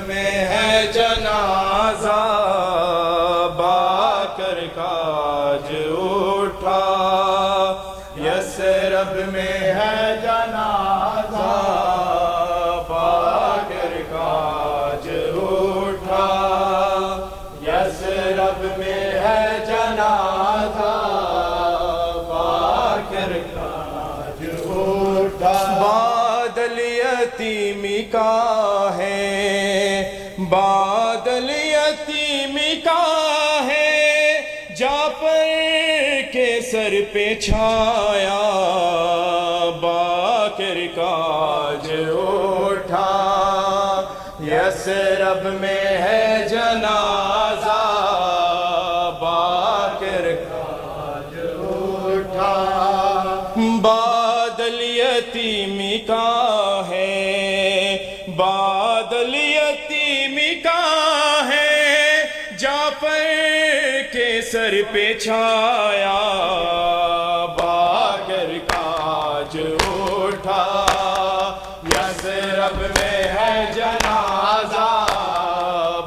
میں ہے جنازہ باکر کاج اٹھا، یثرب میں ہے جنازہ باکر کاج اٹھا، یثرب میں ہے جنازہ باکر کاج اٹھا۔ بادل یتیمی کا ہے، بادل یتیمی کا ہے، جعفر کے سر پہ چھایا باکر کاج اٹھا، یثرب میں ہے جنازہ باکر کاج اٹھا۔ بادل یتیمی کا ہے، بادل یتیمی کا ہے، جعفر کے سر پہ چھایا باکر کاج اٹھا، یثرب میں ہے جنازہ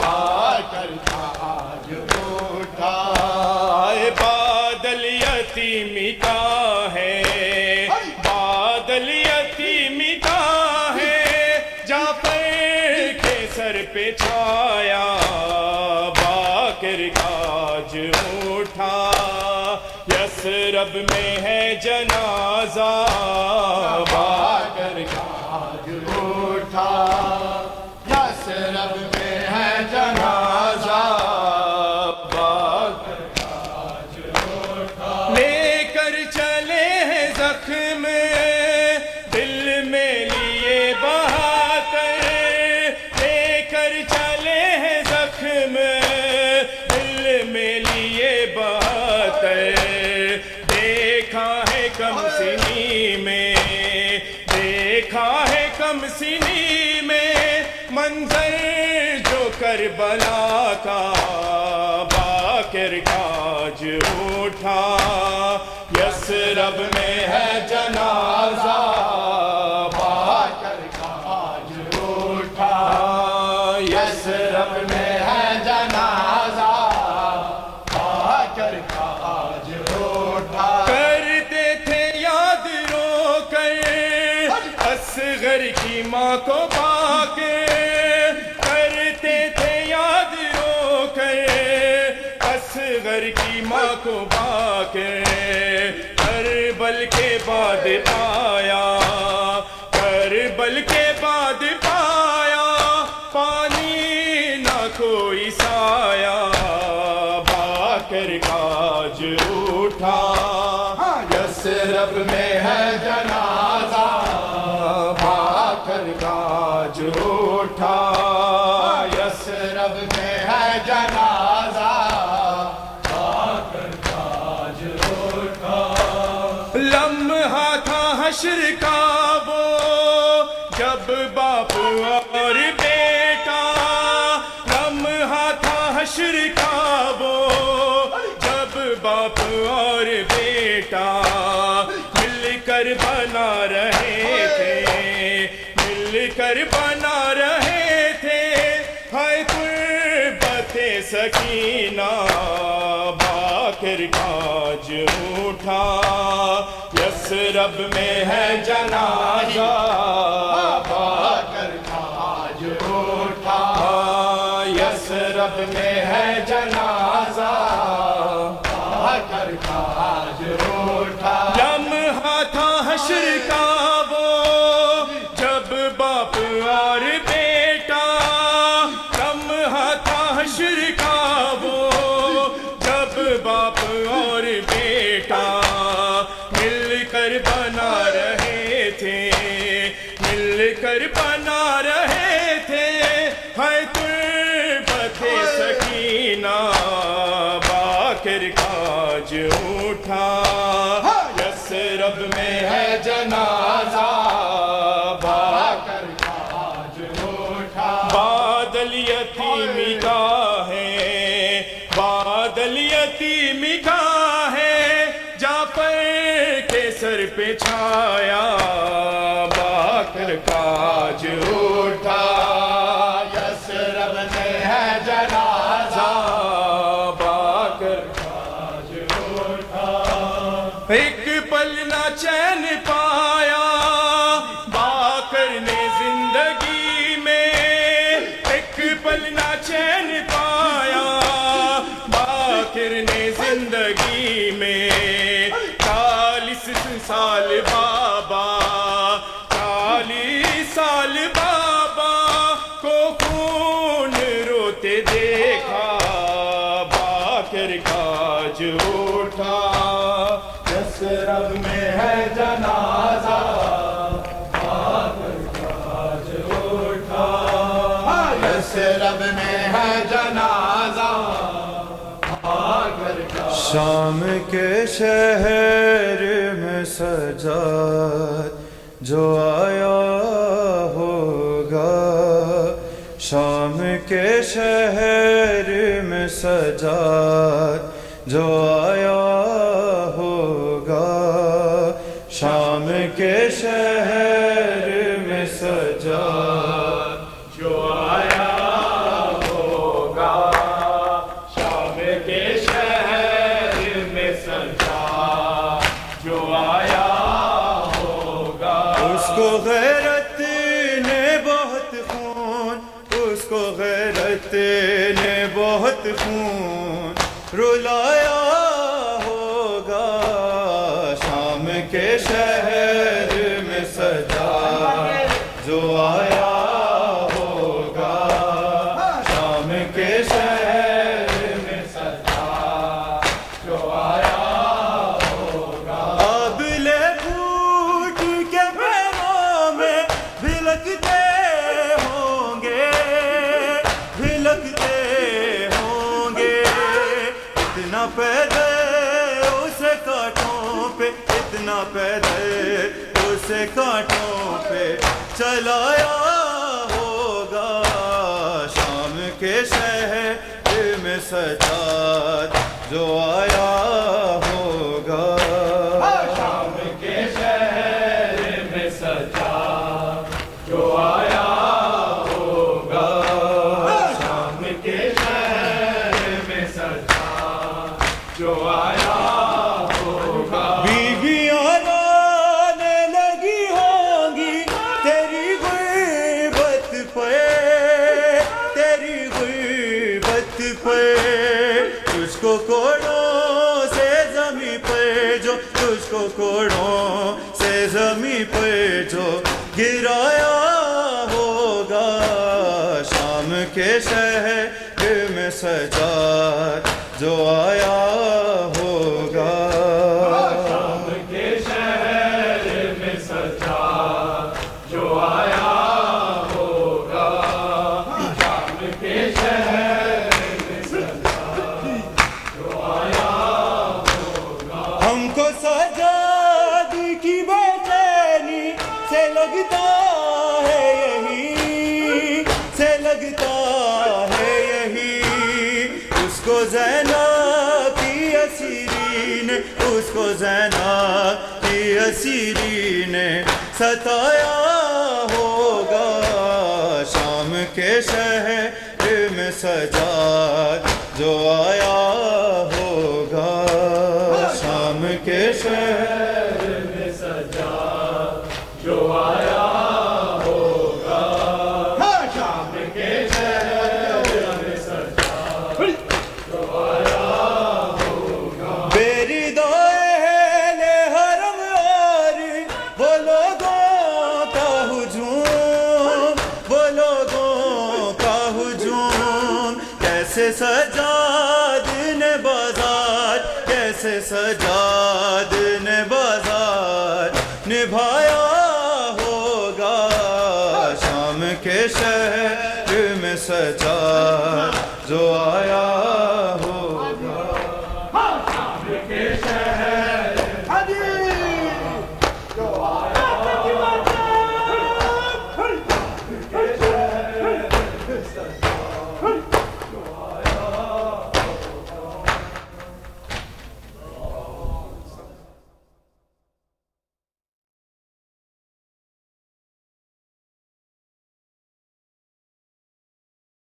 باکر کاج اٹھا۔ بادل یتیمی کا ہے، بادل یتیمی کا ہے، جعفر کے سر پہ چھایا باکر کاج اٹھا، یثرب میں ہے جنازہ باکر کاج اٹھا، یثرب میں ہے جنازہ باکر کاج اٹھا۔ لے کر چلے ہیں زخم دل میں لیے بہا کر، لے کر چلے ہیں زخم دل میں لیے بہا کر، دیکھا ہے کم سنی میں، دیکھا ہے کم سنی میں منظر جو کربلا کا باکر کاج اٹھا، یثرب میں ہے جنازہ باکر کاج اٹھا، یثرب میں ہے جنازہ باکر کاج اٹھا۔ کرتے تھے یاد رو کر اصغر کی ماں کو پا کے، کرتے تھے یاد رو کر اصغر کی ماں کو پا کے، کربل کے بعد پایا، کربل کے بعد پایا، پانی نہ کوئی سایا باکر کاج اٹھا، یثرب میں ہے جنازہ باکر کاج اٹھا، یثرب میں ہے جنازہ باکر کاج اٹھا۔ لمحہ تھا حشر کا وہ جب باپ اور بیٹا، لمحہ تھا حشر کا وہ جب باپ اور بیٹا مل کر بنا رہے تھے، مل کر بنا رہے تھے، ہائے قربت سکینہ باکر کاج اٹھا، یثرب میں ہے جنازہ باکر کاج اٹھا، یثرب میں ہے جنازہ باکر کاج اٹھا۔ لمحہ تھا حشر کا وہ جب باپ اور بیٹا، لمحہ تھا حشر کا وہ جب باپ اور بیٹا مل کر بنا رہے تھے، مل کر بنا رہے تھے، ہائے قربت سکینہ باکر کاج اٹھا، یثرب میں ہے جنازہ باکر کاج اٹھا۔ بادل یتیمی کا ہے، بادل یتیمی کا ہے، جعفر کے سر پہ چھایا باکر کاج اٹھا، یثرب 40 سال بابا کو خون روتے دیکھا، باقر کاج اٹھا، یثرب میں ہے جنازہ، باقر کاج اٹھا، یثرب میں ہے جنازہ، باقر کاج۔ شام کے شہر میں سجاد جو آیا ہوگا، شام کے شہر میں سجاد جو آیا ہوگا، شام کے شہر میں سجاد جو آیا ہوگا، شام کے شہر میں سجاد جو آیا ہوگا، اس کو غیرت نے بہت خون، اس کو غیرت نے بہت خون رلایا ہوگا، شام کے شہر میں سجاد جو آیا ہوگا، شام کے شہر میں سجاد جو آیا ہوگا، آبلے پھوٹ کے پیروں میں بھلکتے ہوں گے، بھلکتے ہوں گے، اتنا پیدل اسے کانٹوں پہ، اتنا پیدل اسے کانٹوں پہ چلایا ہوگا، شام کے شہر میں سجاد جو آیا ہوگا، شام کے شہر میں سجاد جو آیا ہوگا، شام کے شہر میں سجاد جو آیا ہوگا، بیویاں رونے لگی ہوں گی تیری غربت پہ، تیری غربت پہ، تجھ کو کوڑوں سے زمیں پہ جو، تجھ کو کوڑوں سے زمیں پہ جو گرایا ہوگا، شام کے شہر میں سجاد جو آیا ہوگا، شام کے شہر میں سجاد جو آیا ہوگا، شام کے شہر میں سجاد جو آیا ہوگا، ہم کو سجاد کی بےچینی سے لگتا ہے یہی، سے لگتا ہے یہی، اس کو زینب کی اسیری نے، اس کو زینب کی اسیری نے ستایا ہوگا، شام کے شہر میں سجاد جو آیا ہوگا، شام کے شہر میں سجاد جو آیا ہوگا، شام کے شہر میں سجاد جو آیا ہوگا، میری دو اہل حرم اور وہ لوگوں کا ہجوم، وہ لوگوں کا ہجوم، کیسے سجاد نے بازار، کیسے سجاد نے بازار نبھایا ہوگا، شام کے شہر میں سجاد جو آیا ہوگا۔